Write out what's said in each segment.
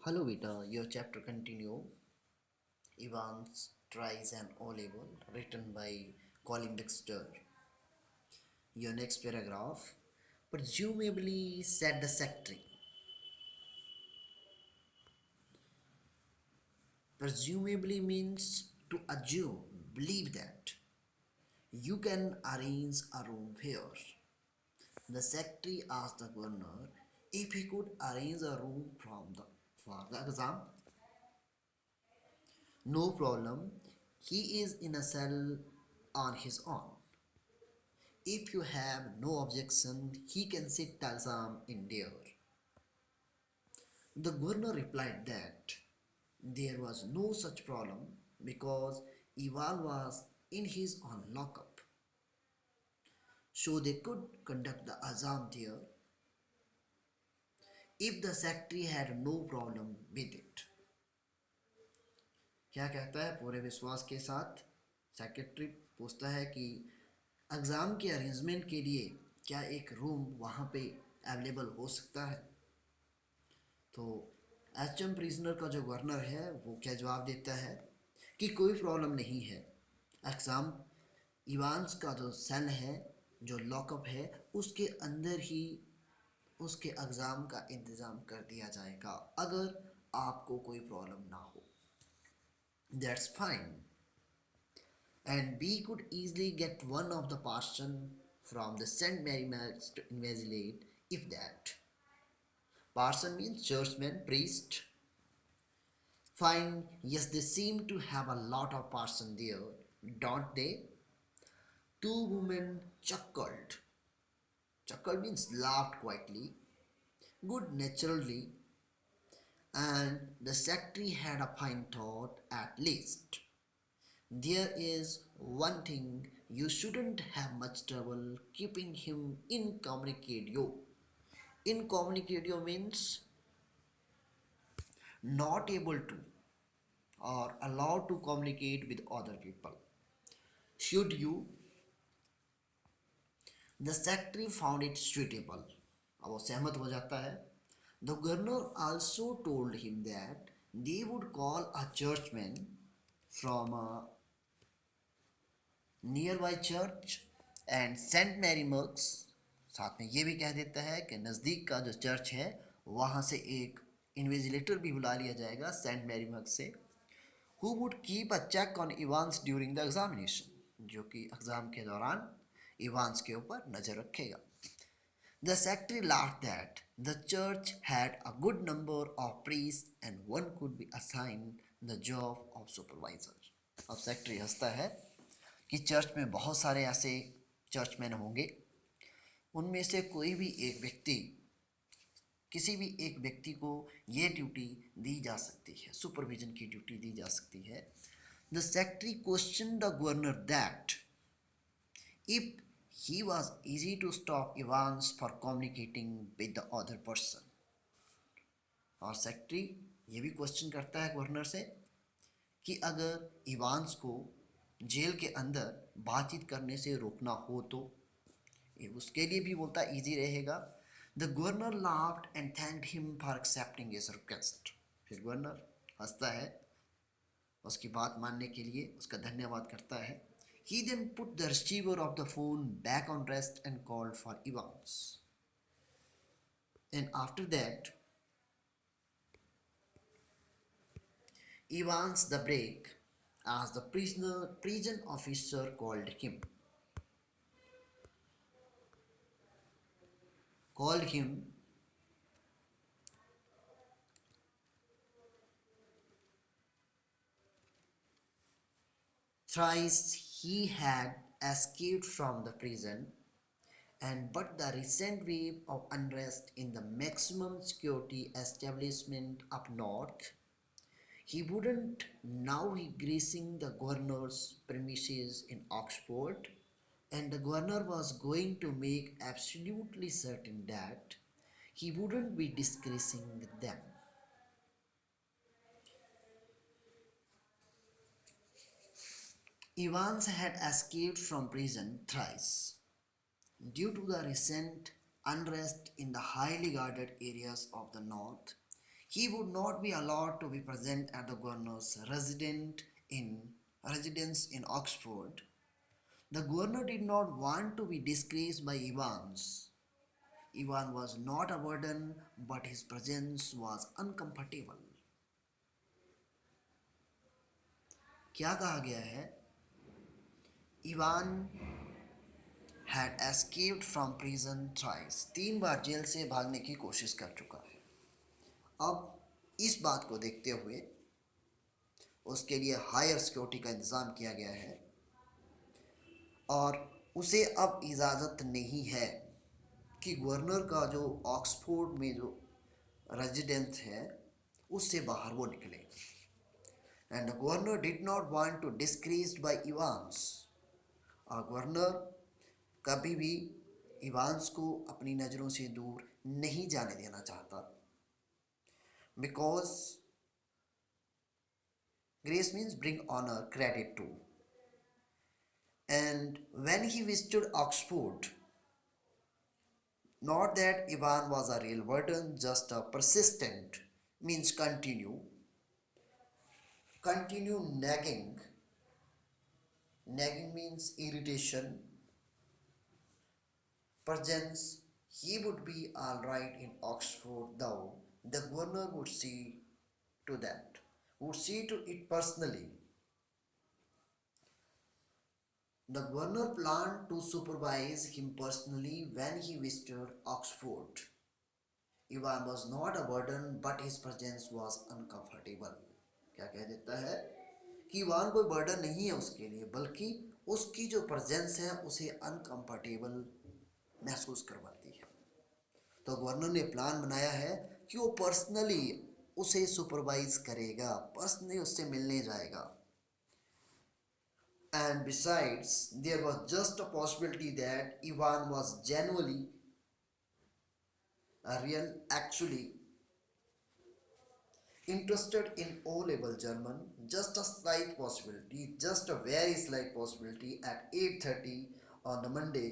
Hello Vita, your chapter continue. Evans tries an O level written by Colin Dexter. Your next paragraph. Presumably said the secretary. Presumably means to assume, believe that you can arrange a room here. The secretary asked the governor if he could arrange a room for the exam. No problem. He is in a cell on his own. If you have no objection, he can sit the exam in there. The governor replied that there was no such problem because Ival was in his own lockup. So they could conduct the exam there if the secretary had no problem with it. क्या कहता है पूरे विश्वास के साथ secretary पूछता है कि एग्ज़ाम के अरेंजमेंट के लिए क्या एक रूम वहाँ पे अवेलेबल हो सकता है। तो एचएम प्रिजनर का जो गवर्नर है वो क्या जवाब देता है कि कोई प्रॉब्लम नहीं है। एग्ज़ाम इवांस का जो सेल है, जो लॉकअप है, उसके अंदर ही उसके एग्ज़ाम का इंतज़ाम कर दिया जाएगा अगर आपको कोई प्रॉब्लम ना हो। That's fine. And we could easily get one of the person from the St. Mary Max to invigilate if that. Parson means churchman, priest. Fine, yes, they seem to have a lot of parson there, don't they? Two women chuckled. Chuckled means laughed quietly, good naturedly, and the secretary had a fine thought at least. There is one thing you shouldn't have much trouble keeping him incommunicado. Incommunicado means not able to or allowed to communicate with other people. Should you? The secretary found it suitable. अब वो सहमत हो जाता है. The governor also told him that they would call a churchman from a near by church and Saint Mary Marks. साथ में ये भी कह देता है कि नज़दीक का जो चर्च है वहाँ से एक इन्विजिलेटर भी बुला लिया जाएगा सेंट मैरी मर्क्स से, who would keep a check on Evans during the examination, जो कि एग्ज़ाम के दौरान इवांस के ऊपर नज़र रखेगा. The secretary laughed that the church had a good number of priests and one could be assigned the job of supervisor. अब secretary हंसता है कि चर्च में बहुत सारे ऐसे चर्चमैन होंगे, उनमें से कोई भी एक व्यक्ति, किसी भी एक व्यक्ति को ये ड्यूटी दी जा सकती है, सुपरविजन की ड्यूटी दी जा सकती है. The secretary question the governor that if he was easy to stop Evans for communicating with the other person. और सेक्रेटरी ये भी क्वेश्चन करता है गवर्नर से कि अगर इवांस को जेल के अंदर बातचीत करने से रोकना हो तो उसके लिए भी बोलता इजी रहेगा. The governor laughed and thanked him for accepting his request. फिर गवर्नर हंसता है, उसकी बात मानने के लिए उसका धन्यवाद करता है. He then put the receiver of the phone back on rest and called for Evans. And after that Evans the break as the prison officer called him thrice. He had escaped from the prison, and but the recent wave of unrest in the maximum security establishment up north, he wouldn't now he gracing the governor's premises in Oxford, and the governor was going to make absolutely certain that he wouldn't be disgracing with them. Evans had escaped from prison thrice. Due to the recent unrest in the highly guarded areas of the north, He would not be allowed to be present at the governor's residence in Oxford. The governor did not want to be disgraced by Evans. Ivan was not a burden, but his presence was uncomfortable. क्या कहा गया है? Ivan had escaped from prison thrice. 3 बार जेल से भागने की कोशिश कर चुका है. अब इस बात को देखते हुए उसके लिए हायर सिक्योरिटी का इंतज़ाम किया गया है और उसे अब इजाज़त नहीं है कि गवर्नर का जो ऑक्सफोर्ड में जो रेजिडेंस है उससे बाहर वो निकले. And the governor did not want to disgraced by Evans. और गवर्नर कभी भी इवांस को अपनी नज़रों से दूर नहीं जाने देना चाहता. Because grace means bring honor, credit to. And when he visited Oxford, not that Ivan was a real burden, just a persistent means continue nagging. Nagging means irritation. Perchance he would be all right in Oxford, though the governor would see to that, would see to it personally. The governor planned to supervise him personally when he visited Oxford. Ivan was not a burden, but his presence was uncomfortable. क्या कह देता है कि Ivan कोई burden नहीं है उसके लिए, बल्कि उसकी जो प्रेजेंस है उसे अनकंफर्टेबल महसूस करवाती है. तो गवर्नर ने प्लान बनाया है कि वो पर्सनली उसे सुपरवाइज करेगा, पर्सनली उससे मिलने जाएगा. And besides, there was just a possibility that Ivan was genuinely a real, actually interested in O-level German. Just a slight possibility, just a very slight possibility. At 8:30 on the Monday,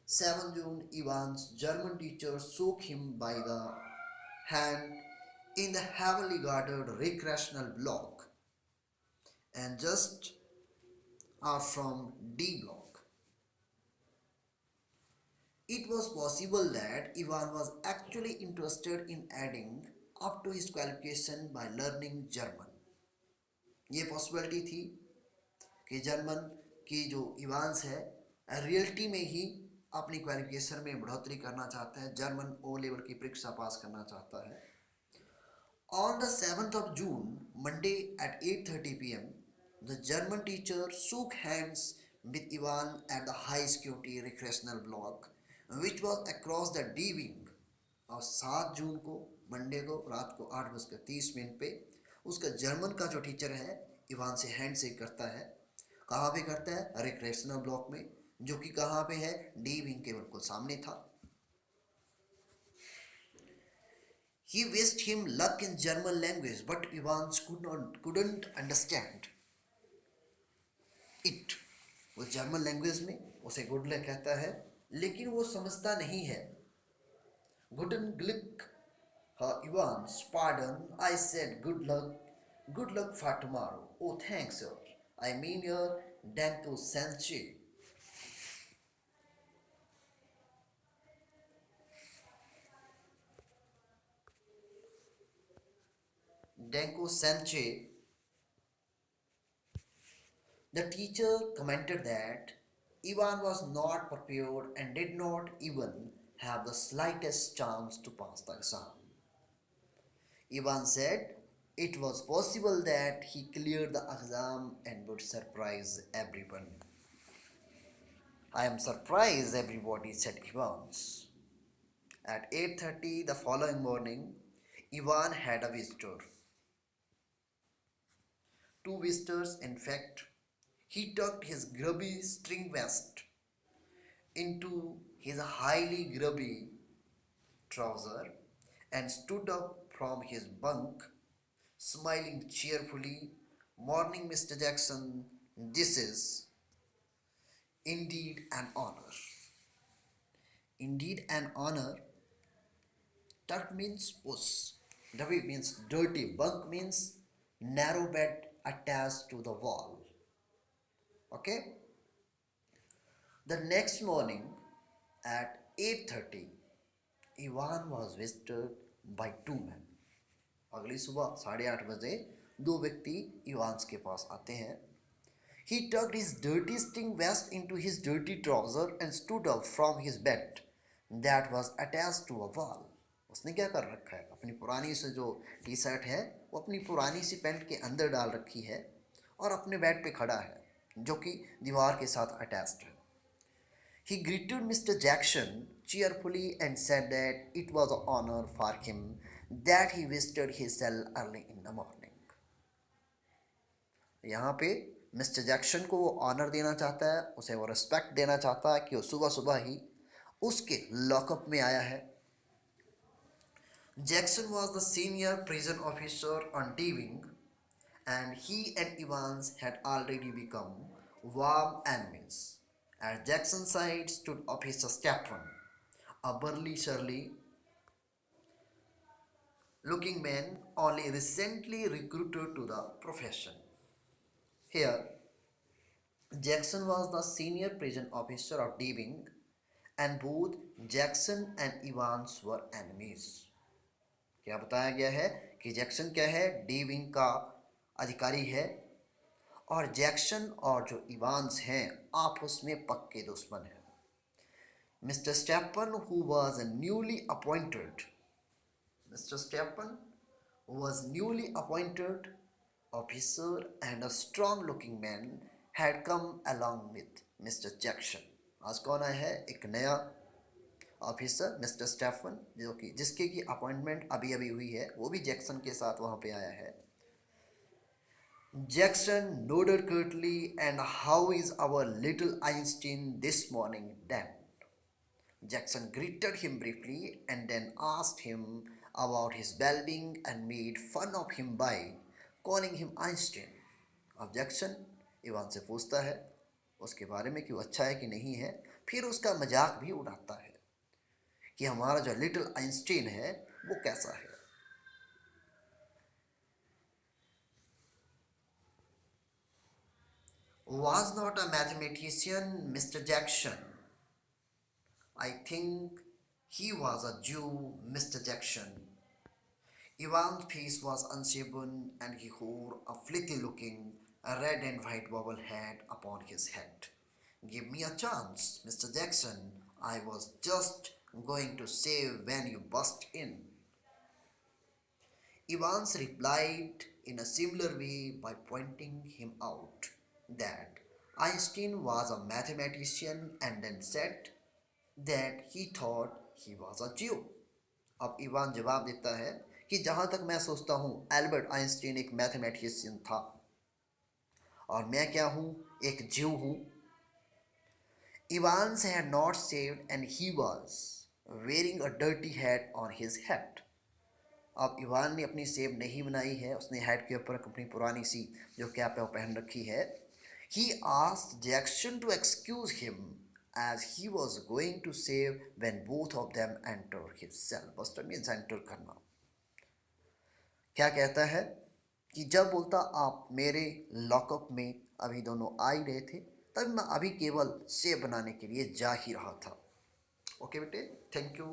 7 June, Ivan's German teacher shook him by the hand in the heavily guarded recreational block, and just are from D block. It was possible that Ivan was actually interested in adding up to his qualification by learning German. ये possibility थी कि German की जो Evans है reality में ही अपनी qualification में बढ़ोतरी करना चाहता है, जर्मन ओ लेवल की परीक्षा पास करना चाहता है. On the 7th of June, Monday at 8:30 p.m., the German teacher shook hands with Ivan at the high security recreational block, which was across the D wing. और 7 जून को मंडे को रात को 8:30 पे उसका जर्मन का जो टीचर है इवान से हैंड शेक करता है. कहाँ पे करता है? रिक्रेशनल ब्लॉक में, जो कि कहाँ पे है? डी विंग के बिल्कुल सामने था. He wished him luck in German language, but Evans couldn't understand it. वो जर्मन लैंग्वेज में उसे गुड लक कहता है, लेकिन वो समझता नहीं है. Guten Glück, Evans, pardon, I said good luck for tomorrow. Oh, thanks, sir. I mean your Danko Sanche. Danko Sanche. The teacher commented that Ivan was not prepared and did not even have the slightest chance to pass the exam. Ivan said it was possible that he cleared the exam and would surprise everyone. I am surprised, everybody, said Ivan. At 8:30 the following morning, Ivan had a visitor. 2 visitors, in fact. He tucked his grubby string vest into his highly grubby trouser and stood up from his bunk, smiling cheerfully. Morning, Mr. Jackson. This is indeed an honor. Indeed an honor. Tucked means puss. W means dirty. Bunk means narrow bed attached to the wall. Okay. The next morning at 8:30, Ivan was visited by two men. अगली सुबह 8:30 बजे दो व्यक्ति Evans के पास आते हैं. He tucked his dirty sting vest into his dirty trouser and stood up from his bed that was attached to a wall. उसने क्या कर रखा है, अपनी पुरानी से जो टी शर्ट है वो अपनी पुरानी सी पैंट के अंदर डाल रखी है और अपने बेड पे खड़ा है जो कि दीवार के साथ अटैच्ड है. He greeted Mr. Jackson cheerfully and said that it was an honor for him that he visited his cell early in the morning. यहाँ पे मिस्टर जैक्सन को वो ऑनर देना चाहता है, उसे वो रिस्पेक्ट देना चाहता है कि वो सुबह सुबह ही उसके लॉकअप में आया है. Jackson was the senior prison officer on D wing, and he and Evans had already become warm enemies. At Jackson's side stood Officer Stephen, a burly, surly looking man only recently recruited to the profession. Here, Jackson was the senior prison officer of D wing, and both Jackson and Evans were enemies. क्या बताया गया है कि Jackson क्या है, D wing का अधिकारी है और जैक्सन और जो इवांस हैं आपस में पक्के दुश्मन हैं. मिस्टर स्टेपन who was newly appointed officer and a strong looking man had come along with Mr. Jackson. आज कौन आया है, एक नया ऑफिसर मिस्टर स्टेफन जो कि जिसके की अपॉइंटमेंट अभी अभी हुई है, वो भी जैक्सन के साथ वहाँ पे आया है. Jackson nodded curtly. And how is our little Einstein this morning then? Jackson greeted him briefly and then asked him about his well-being and made fun of him by calling him Einstein. अब Jackson Ivan से पूछता है उसके बारे में कि वो अच्छा है कि नहीं है, फिर उसका मजाक भी उड़ाता है कि हमारा जो लिटिल आइंस्टीन है वो कैसा है. Was not a mathematician, Mr. Jackson. I think he was a Jew, Mr. Jackson. Ivan's face was unshaven and he wore a filthy-looking red and white bobble hat upon his head. Give me a chance, Mr. Jackson. I was just going to say when you burst in. Evans replied in a similar way by pointing him out that Einstein was a mathematician and then said that he thought he was a Jew. अब Ivan जवाब देता है कि जहाँ तक मैं सोचता हूँ एल्बर्ट आइंस्टीन एक मैथमेटिशियन था और मैं क्या हूँ, एक ज्यू हूँ. Evans had not shaved and he was wearing a dirty hat on his head. अब इवान ने अपनी सेव नहीं बनाई है, उसने हेड के ऊपर अपनी पुरानी सी जो कैप है वो पहन रखी है. He asked Jackson to excuse him as he was going to save when both of them entered his cell. Buster means enter करना. क्या कहता है कि जब बोलता आप मेरे लॉकअप में अभी दोनों आ ही रहे थे तब मैं अभी केवल सेव बनाने के लिए जा ही रहा था. ओके बेटे, थैंक यू.